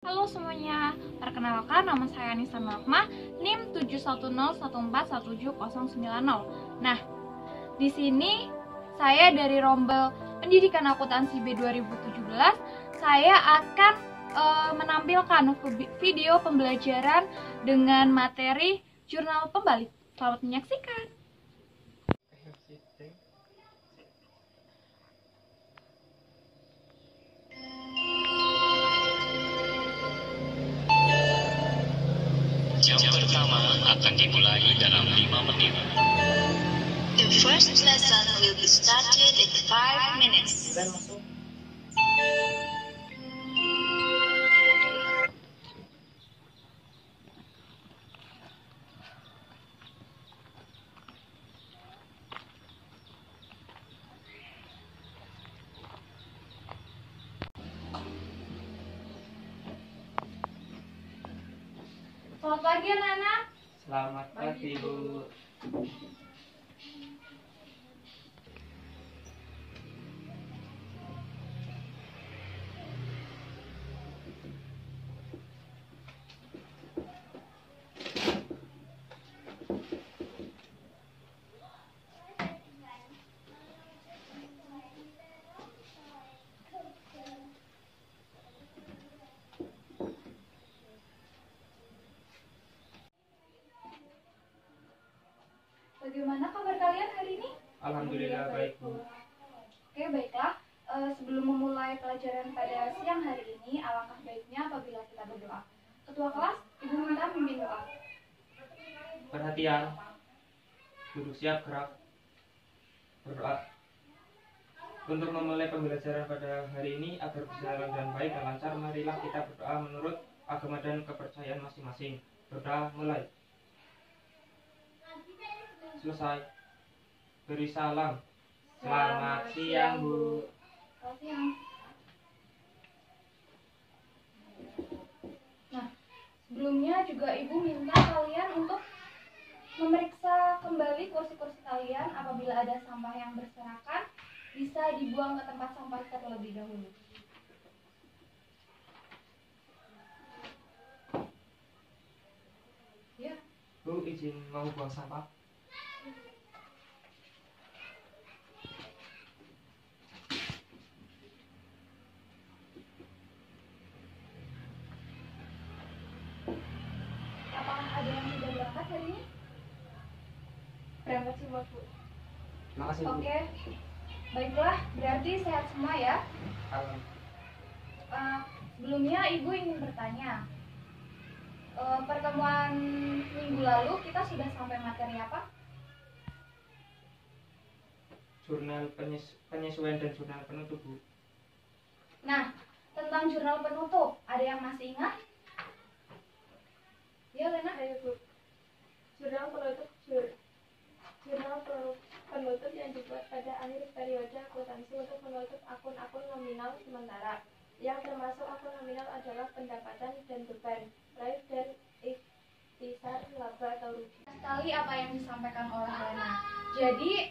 Halo semuanya, perkenalkan nama saya Nisa Norma, NIM 710141790. Nah, di sini saya dari Rombel Pendidikan Akuntansi B 2017, saya akan menampilkan video pembelajaran dengan materi jurnal pembalik. Selamat menyaksikan. Jam pertama akan dimulai dalam 5 menit. The first lesson will be started in 5 minutes. Selamat pagi anak-anak. Selamat pagi, Bu. Bagaimana kabar kalian hari ini? Alhamdulillah baik, Bu. Oke, baiklah. Sebelum memulai pelajaran pada siang hari ini, alangkah baiknya apabila kita berdoa. Ketua kelas, Ibu minta memimpin doa. Perhatian. Duduk siap, gerak. Berdoa. Untuk memulai pembelajaran pada hari ini agar berjalan dengan baik dan lancar, marilah kita berdoa menurut agama dan kepercayaan masing-masing. Berdoa mulai. Selesai. Beri salam. Selamat siang, Bu. Selamat siang. Nah, sebelumnya juga Ibu minta kalian untuk memeriksa kembali kursi-kursi kalian. Apabila ada sampah yang berserakan, bisa dibuang ke tempat sampah terlebih dahulu. Ya. Bu, izin mau buang sampah. Apakah ada yang sudah berangkat hari ini? Berangkat semua, Bu. Makasih, Bu. Oke. Baiklah, berarti sehat semua ya. Sebelumnya Ibu ingin bertanya, pertemuan minggu lalu kita sudah sampai materi apa? Jurnal penyesuaian dan jurnal penutup, Bu. Nah, tentang jurnal penutup, ada yang masih ingat? Ya, Lena? Ayo, Bu. Jurnal penutup yang dibuat pada akhir periode akuntansi untuk menutup akun-akun nominal sementara. Yang termasuk akun nominal adalah pendapatan dan beban, raib dan ikhtisar, laba atau rugi. Sekali apa yang disampaikan oleh Lena. Jadi,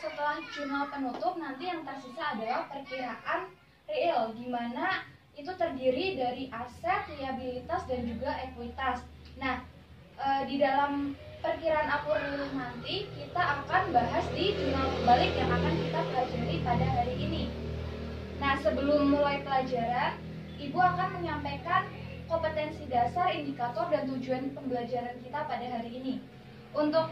setelah jurnal penutup, nanti yang tersisa adalah perkiraan real, di mana itu terdiri dari aset, liabilitas, dan juga ekuitas. Nah, di dalam perkiraan akur nanti kita akan bahas di jurnal pembalik yang akan kita pelajari pada hari ini. Nah, sebelum mulai pelajaran, Ibu akan menyampaikan kompetensi dasar, indikator, dan tujuan pembelajaran kita pada hari ini. Untuk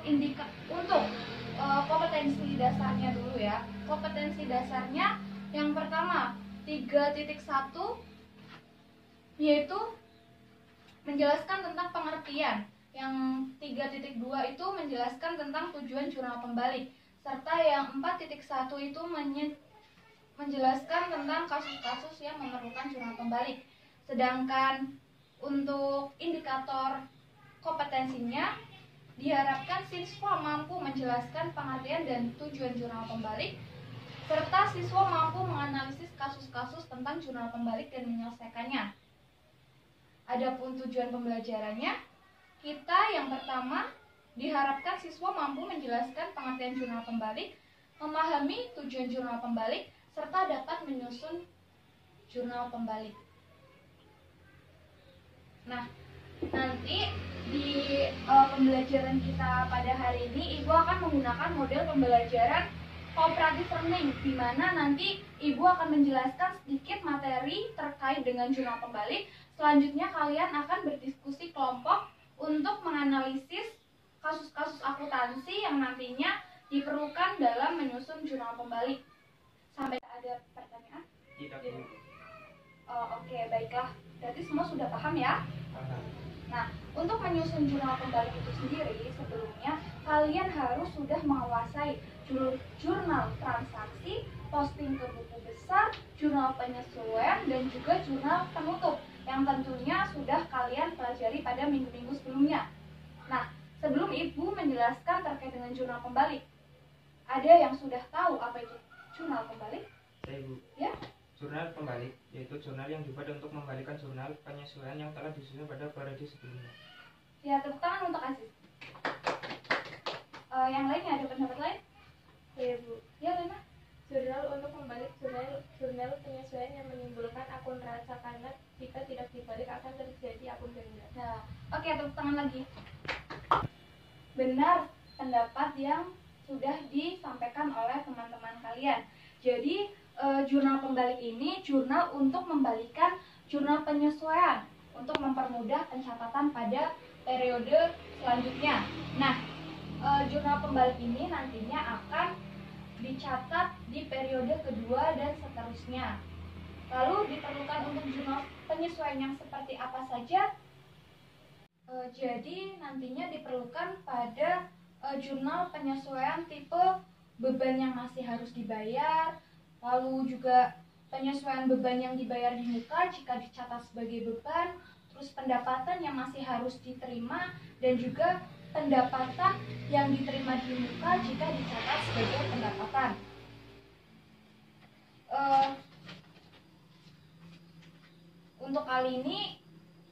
kompetensi dasarnya dulu ya. Kompetensi dasarnya yang pertama 3.1 yaitu menjelaskan tentang pengertian. Yang 3.2 itu menjelaskan tentang tujuan jurnal pembalik, serta yang 4.1 itu menjelaskan tentang kasus-kasus yang memerlukan jurnal pembalik. Sedangkan untuk indikator kompetensinya diharapkan siswa mampu menjelaskan pengertian dan tujuan jurnal pembalik, serta siswa mampu menganalisis kasus-kasus tentang jurnal pembalik dan menyelesaikannya. Adapun tujuan pembelajarannya, kita yang pertama diharapkan siswa mampu menjelaskan pengertian jurnal pembalik, memahami tujuan jurnal pembalik, serta dapat menyusun jurnal pembalik. Nah, nanti di pembelajaran kita pada hari ini Ibu akan menggunakan model pembelajaran cooperative learning, di mana nanti Ibu akan menjelaskan sedikit materi terkait dengan jurnal pembalik. Selanjutnya kalian akan berdiskusi kelompok untuk menganalisis kasus-kasus akuntansi yang nantinya diperlukan dalam menyusun jurnal pembalik. Sampai ada pertanyaan? Tidak, Bu. Oh, oke, baiklah. Berarti semua sudah paham ya? Paham. Nah, untuk menyusun jurnal pembalik itu sendiri, sebelumnya kalian harus sudah menguasai jurnal transaksi, posting ke buku besar, jurnal penyesuaian, dan juga jurnal penutup yang tentunya sudah kalian pelajari pada minggu-minggu sebelumnya. Nah, sebelum Ibu menjelaskan terkait dengan jurnal pembalik, ada yang sudah tahu apa itu jurnal pembalik? Saya, Bu. Ya? Jurnal pembalik yaitu jurnal yang dibuat untuk membalikan jurnal penyesuaian yang telah disusun pada periode sebelumnya. Ya, tepuk tangan untuk Aziz. Yang lainnya ada pendapat lain? Ya, Bu. Ya, Lena? Jurnal untuk membalik jurnal penyesuaian yang menimbulkan akun rasa, karena jika tidak dibalik akan terjadi akun ganda. Nah, oke, tepuk tangan lagi. Benar pendapat yang sudah disampaikan oleh teman-teman kalian. Jadi, jurnal pembalik ini jurnal untuk membalikan jurnal penyesuaian untuk mempermudah pencatatan pada periode selanjutnya. Nah, jurnal pembalik ini nantinya akan dicatat di periode kedua dan seterusnya. Lalu diperlukan untuk jurnal penyesuaian yang seperti apa saja? Jadi nantinya diperlukan pada jurnal penyesuaian tipe beban yang masih harus dibayar, lalu juga penyesuaian beban yang dibayar di muka jika dicatat sebagai beban, terus pendapatan yang masih harus diterima, dan juga pendapatan yang diterima di muka jika dicatat sebagai pendapatan. Untuk kali ini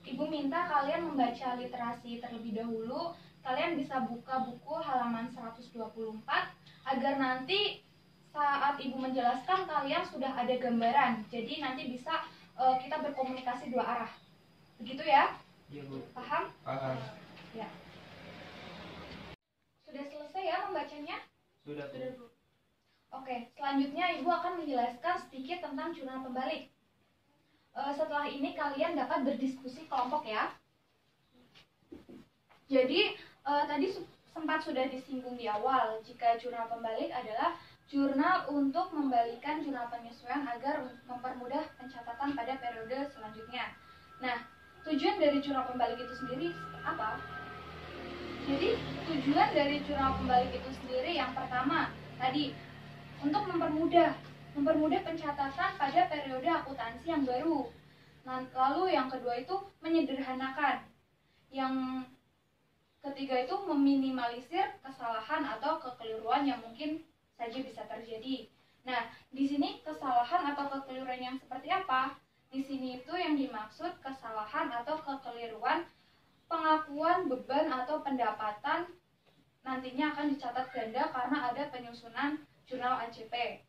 Ibu minta kalian membaca literasi terlebih dahulu. Kalian bisa buka buku halaman 124 agar nanti saat Ibu menjelaskan kalian sudah ada gambaran. Jadi nanti bisa kita berkomunikasi dua arah. Begitu ya? Iya, Bu. Paham? Paham. Ya. Sudah selesai ya membacanya? Sudah, Bu. Oke, selanjutnya Ibu akan menjelaskan sedikit tentang jurnal pembalik. Setelah ini kalian dapat berdiskusi kelompok ya. Jadi tadi sempat sudah disinggung di awal, jika jurnal pembalik adalah jurnal untuk membalikan jurnal penyesuaian agar mempermudah pencatatan pada periode selanjutnya. Nah, tujuan dari jurnal pembalik itu sendiri apa? Jadi, tujuan dari jurnal pembalik itu sendiri yang pertama, tadi, untuk mempermudah pencatatan pada periode akuntansi yang baru. Lalu yang kedua itu menyederhanakan. Yang ketiga itu meminimalisir kesalahan atau kekeliruan yang mungkin saja bisa terjadi. Nah, di sini kesalahan atau kekeliruan yang seperti apa? Di sini itu yang dimaksud kesalahan atau kekeliruan pengakuan beban atau pendapatan nantinya akan dicatat ganda karena ada penyusunan jurnal AJP.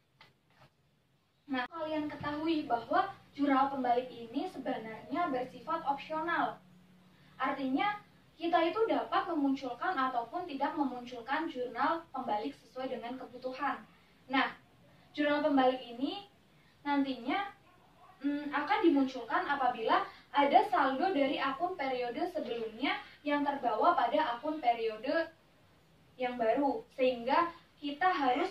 Nah, kalian ketahui bahwa jurnal pembalik ini sebenarnya bersifat opsional. Artinya, kita itu dapat memunculkan ataupun tidak memunculkan jurnal pembalik sesuai dengan kebutuhan. Nah, jurnal pembalik ini nantinya akan dimunculkan apabila ada saldo dari akun periode sebelumnya yang terbawa pada akun periode yang baru, sehingga kita harus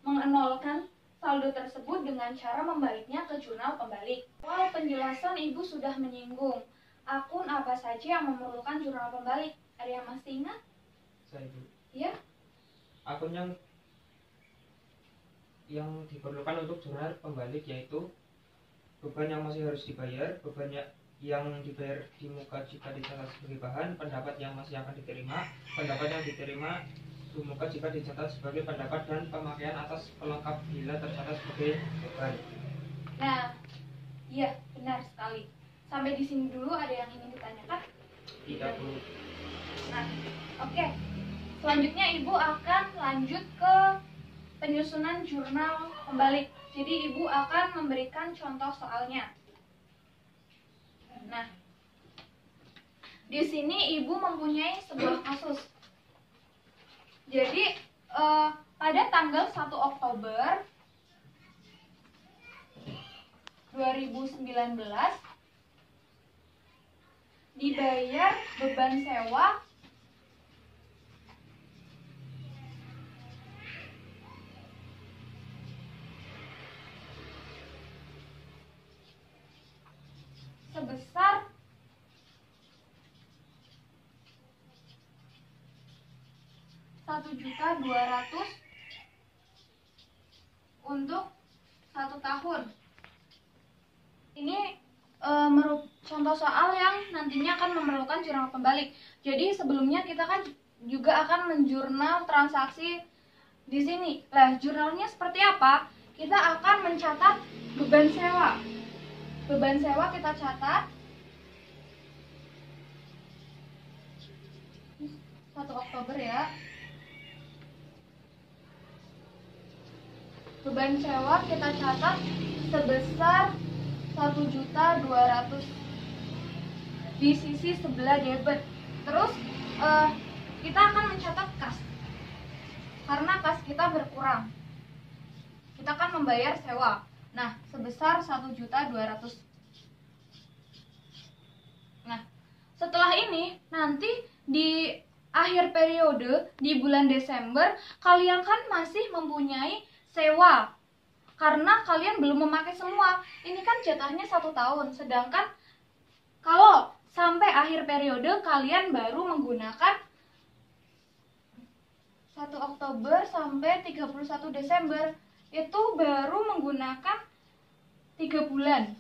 mengenolkan saldo tersebut dengan cara membaliknya ke jurnal pembalik. Awal penjelasan Ibu sudah menyinggung akun apa saja yang memerlukan jurnal pembalik. Ada yang masih ingat? Saya, Bu. Ya? Akun yang diperlukan untuk jurnal pembalik yaitu beban yang masih harus dibayar, beban yang dibayar di muka jika dicatat sebagai bahan, pendapat yang masih akan diterima, pendapat yang diterima di muka jika dicatat sebagai pendapat, dan pemakaian atas pelengkap bila tercatat sebagai beban. Nah, iya benar sekali. Sampai di sini dulu ada yang ingin ditanyakan? Tidak, Bu. Nah, oke. Selanjutnya Ibu akan lanjut ke penyusunan jurnal pembalik. Jadi Ibu akan memberikan contoh soalnya. Nah, di sini ibu mempunyai sebuah kasus. Jadi pada tanggal 1 Oktober 2019 dibayar beban sewa sebesar Rp1.200.000 untuk 1 tahun. Ini contoh soal yang nantinya akan memerlukan jurnal pembalik. Jadi sebelumnya kita kan juga akan menjurnal transaksi di sini. Nah, jurnalnya seperti apa? Kita akan mencatat beban sewa. Beban sewa kita catat 1 Oktober ya. Beban sewa kita catat sebesar 1.200.000 di sisi sebelah debit. Terus kita akan mencatat kas, karena kas kita berkurang. Kita akan membayar sewa. Nah, sebesar 1.200.000. Nah, setelah ini nanti di akhir periode di bulan Desember kalian kan masih mempunyai sewa karena kalian belum memakai semua. Ini kan jatahnya 1 tahun, sedangkan kalau sampai akhir periode kalian baru menggunakan 1 Oktober sampai 31 Desember, itu baru menggunakan 3 bulan,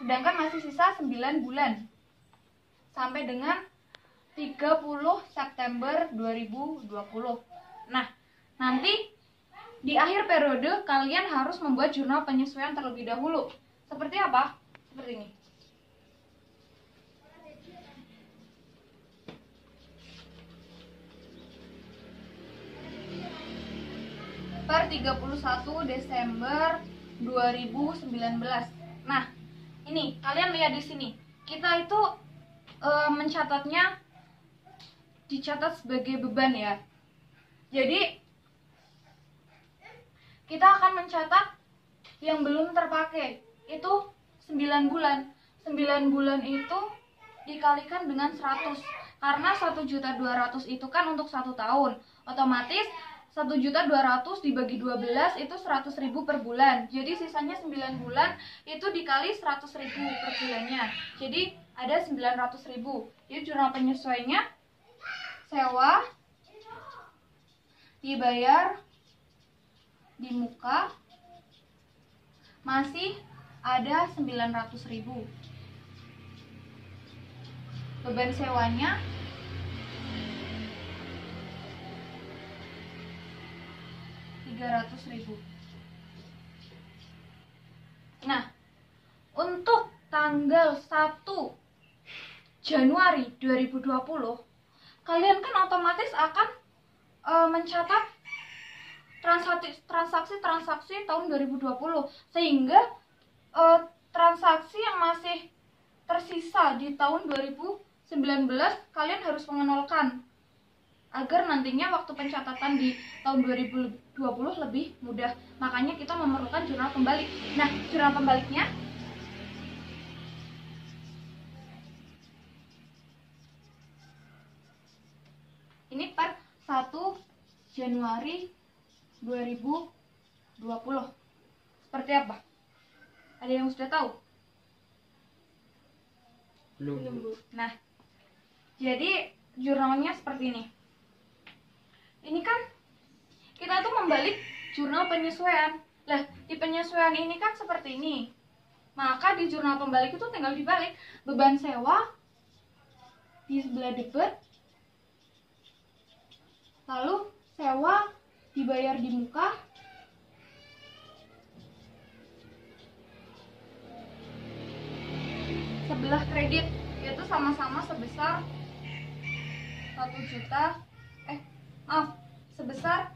sedangkan masih sisa 9 bulan sampai dengan 30 September 2020. Nah, nanti di akhir periode kalian harus membuat jurnal penyesuaian terlebih dahulu. Seperti apa? Seperti ini. Per 31 Desember 2019. Nah, ini kalian lihat di sini. Kita itu mencatatnya dicatat sebagai beban ya. Jadi kita akan mencatat yang belum terpakai itu 9 bulan. 9 bulan itu dikalikan dengan 100. Karena 1.200.000 itu kan untuk 1 tahun. Otomatis 1.200.000 dibagi 12 itu 100.000 per bulan. Jadi sisanya 9 bulan itu dikali 100.000 per bulannya. Jadi ada 900.000. Jadi jurnal penyesuaiannya sewa dibayar di muka masih ada 900.000. Beban sewanya 300.000. Nah, untuk tanggal 1 Januari 2020 kalian kan otomatis akan mencatat transaksi tahun 2020, sehingga transaksi yang masih tersisa di tahun 2019 kalian harus mengenolkan agar nantinya waktu pencatatan di tahun 2020 lebih mudah. Makanya kita memerlukan jurnal pembalik. Nah, jurnal pembaliknya ini per 1 Januari 2020. Seperti apa? Ada yang sudah tahu? Belum. Nah, jadi jurnalnya seperti ini. Ini kan kita tuh membalik jurnal penyesuaian. Lah, di penyesuaian ini kan seperti ini. Maka di jurnal pembalik itu tinggal dibalik. Beban sewa di sebelah debit, lalu sewa dibayar di muka, sebelah kredit itu sama-sama sebesar sebesar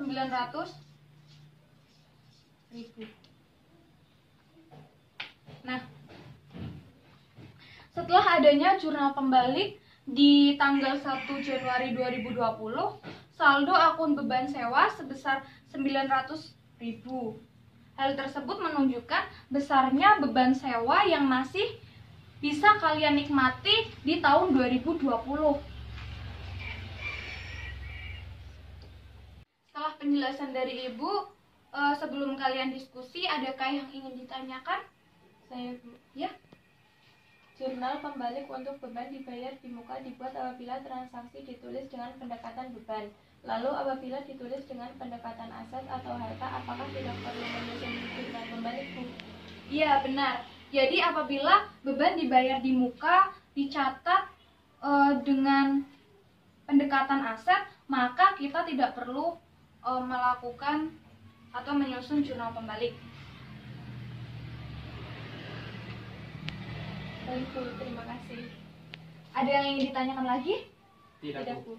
900.000. Nah, setelah adanya jurnal pembalik di tanggal 1 Januari 2020, saldo akun beban sewa sebesar 900.000. Hal tersebut menunjukkan besarnya beban sewa yang masih bisa kalian nikmati di tahun 2020. Setelah penjelasan dari Ibu, sebelum kalian diskusi, adakah yang ingin ditanyakan? Saya, Bu. Ya. Jurnal pembalik untuk beban dibayar di muka dibuat apabila transaksi ditulis dengan pendekatan beban. Lalu apabila ditulis dengan pendekatan aset atau harta, apakah tidak perlu menyusun jurnal pembalik, Bu? Iya, benar. Jadi apabila beban dibayar di muka dicatat dengan pendekatan aset, maka kita tidak perlu melakukan atau menyusun jurnal pembalik. Baik, Bu. Terima kasih. Ada yang ingin ditanyakan lagi? Tidak, Bu.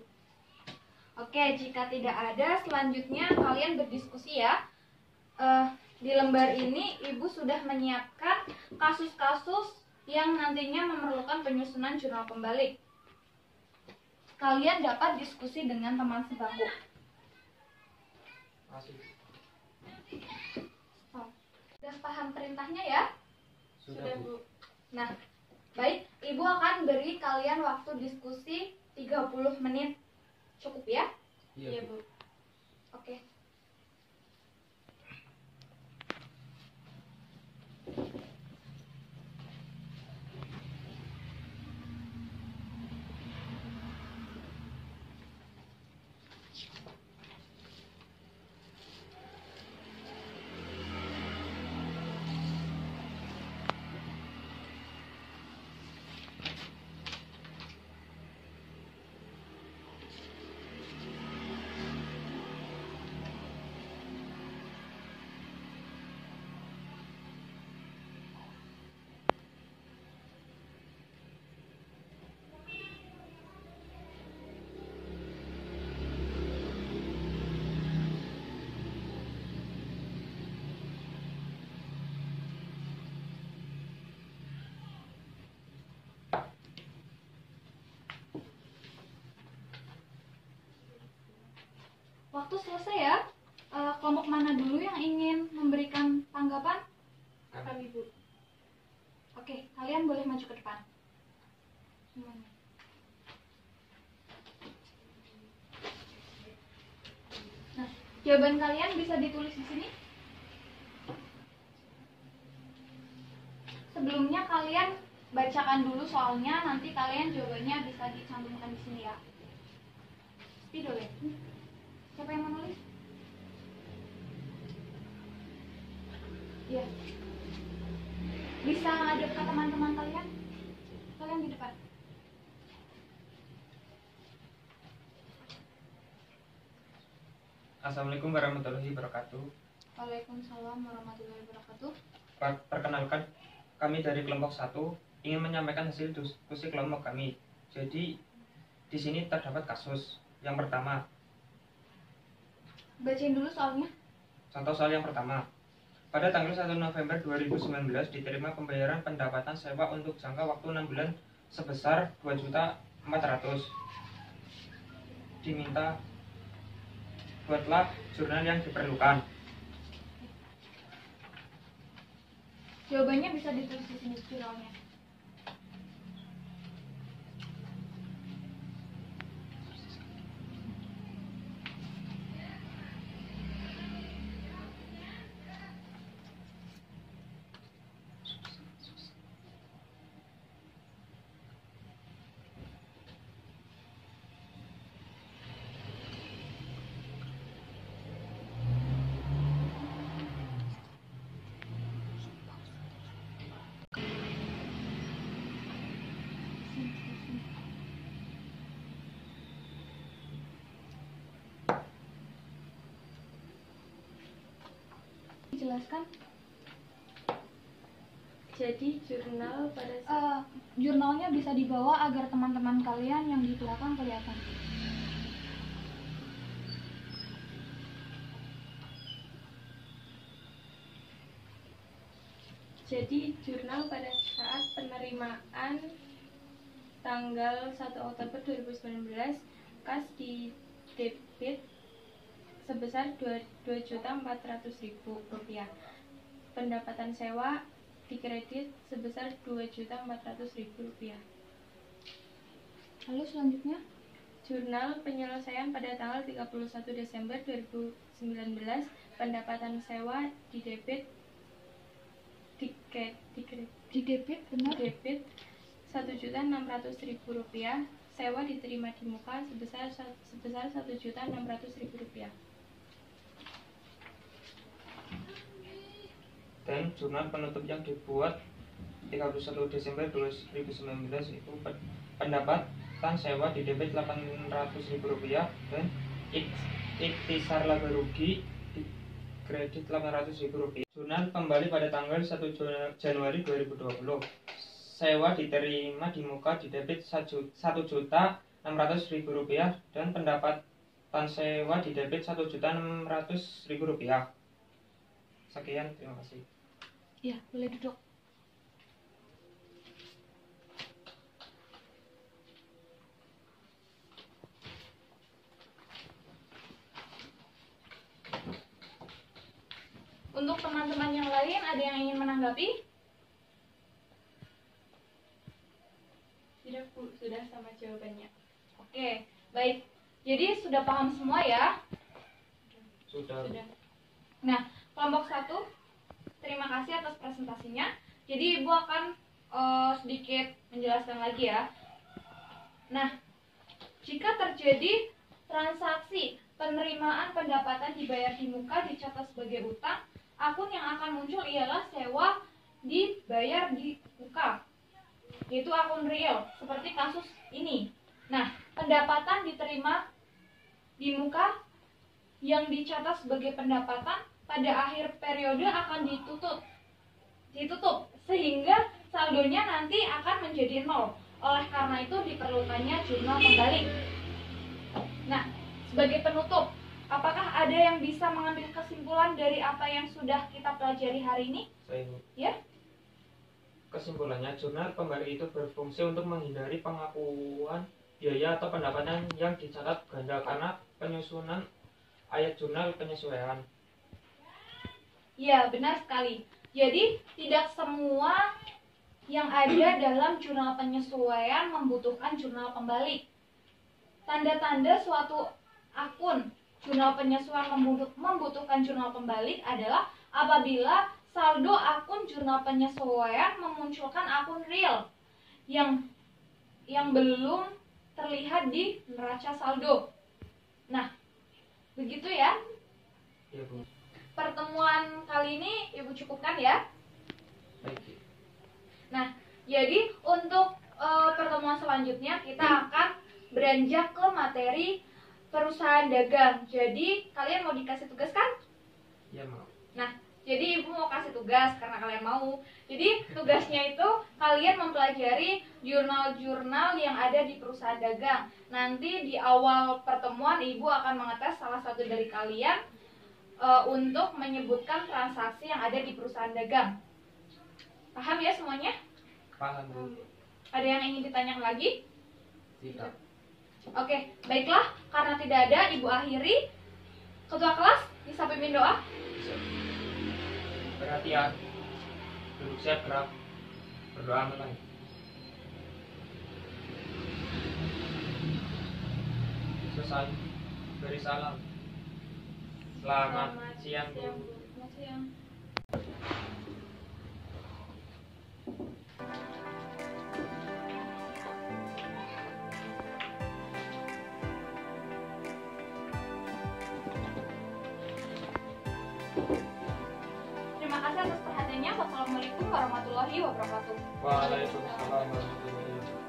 Oke, jika tidak ada, selanjutnya kalian berdiskusi ya. Di lembar ini Ibu sudah menyiapkan kasus-kasus yang nantinya memerlukan penyusunan jurnal pembalik. Kalian dapat diskusi dengan teman sebangku. Masih. Sudah paham perintahnya ya? Sudah, Bu. Nah, baik, Ibu akan beri kalian waktu diskusi 30 menit. Cukup ya? Iya, Bu. Oke. Waktu selesai ya. Kelompok mana dulu yang ingin memberikan tanggapan? Kami, Bu. Oke, kalian boleh maju ke depan. Semuanya. Nah, jawaban kalian bisa ditulis di sini. Sebelumnya kalian bacakan dulu soalnya, nanti kalian jawabannya bisa dicantumkan di sini ya. Spidol ya. Siapa yang menulis? Iya. Bisa ngadep ke teman-teman kalian? Kalian di depan. Assalamualaikum warahmatullahi wabarakatuh. Waalaikumsalam warahmatullahi wabarakatuh. Perkenalkan, kami dari kelompok 1 ingin menyampaikan hasil diskusi kelompok kami. Jadi, di sini terdapat kasus. Yang pertama, Bacain dulu soalnya. contoh soal yang pertama. Pada tanggal 1 November 2019 diterima pembayaran pendapatan sewa untuk jangka waktu 6 bulan sebesar 2.400.000. Diminta buatlah jurnal yang diperlukan. Jawabannya bisa ditulis di sini jurnalnya. Jelaskan. Jadi jurnal pada Jurnalnya bisa dibawa agar teman-teman kalian yang di belakang kelihatan. Jadi jurnal pada saat penerimaan tanggal 1 Oktober 2019 kas di debit sebesar Rp2.400.000. Pendapatan sewa dikredit sebesar Rp2.400.000. Lalu selanjutnya, Jurnal penyelesaian pada tanggal 31 Desember 2019, pendapatan sewa di debit benar? debit Rp1.600.000. Sewa diterima di muka sebesar Rp1.600.000. Dan jurnal penutup yang dibuat 31 Desember 2019 itu pendapatan sewa di debit Rp800.000 dan ikhtisar laba rugi di kredit Rp800.000. Jurnal kembali pada tanggal 1 Januari 2020. Sewa diterima di muka di debit Rp1.600.000 dan pendapatan sewa di debit Rp1.600.000. Sekian, terima kasih. Ya, boleh duduk. Untuk teman-teman yang lain, ada yang ingin menanggapi? Tidak, Bu, sudah sama jawabannya. Oke, baik. Jadi sudah paham semua ya? Sudah. Nah, kelompok 1, terima kasih atas presentasinya. Jadi Ibu akan sedikit menjelaskan lagi ya. Nah, jika terjadi transaksi penerimaan pendapatan dibayar di muka dicatat sebagai utang, akun yang akan muncul ialah sewa dibayar di muka, yaitu akun real, seperti kasus ini. Nah, pendapatan diterima di muka yang dicatat sebagai pendapatan pada akhir periode akan ditutup sehingga saldonya nanti akan menjadi 0. Oleh karena itu diperlukannya jurnal pembalik. Nah, sebagai penutup, apakah ada yang bisa mengambil kesimpulan dari apa yang sudah kita pelajari hari ini? Saya Ya? Kesimpulannya, jurnal pembalik itu berfungsi untuk menghindari pengakuan biaya atau pendapatan yang dicatat ganda karena penyusunan ayat jurnal penyesuaian. Ya, benar sekali. Jadi, tidak semua yang ada dalam jurnal penyesuaian membutuhkan jurnal pembalik. Tanda-tanda suatu akun jurnal penyesuaian membutuhkan jurnal pembalik adalah apabila saldo akun jurnal penyesuaian memunculkan akun real yang belum terlihat di neraca saldo. Nah, begitu ya. Ya, Bu. Pertemuan kali ini Ibu cukupkan ya. Baik. Nah, jadi untuk pertemuan selanjutnya kita akan beranjak ke materi perusahaan dagang. Jadi kalian mau dikasih tugas kan? Ya, mau. Nah, jadi Ibu mau kasih tugas karena kalian mau. Jadi tugasnya itu kalian mempelajari jurnal-jurnal yang ada di perusahaan dagang. Nanti di awal pertemuan Ibu akan mengetes salah satu dari kalian untuk menyebutkan transaksi yang ada di perusahaan dagang. Paham ya semuanya? Paham, Bu. Ada yang ingin ditanyakan lagi? Tidak. Oke, baiklah. Karena tidak ada, Ibu akhiri. Ketua kelas bisa pimpin doa. Perhatian. Duduk siap, gerak. Berdoa mulai. Selesai. Beri salam. Selamat siang, Bu. Selamat siang. Terima kasih atas perhatiannya. Wassalamualaikum warahmatullahi wabarakatuh. Waalaikumsalam warahmatullahi wabarakatuh.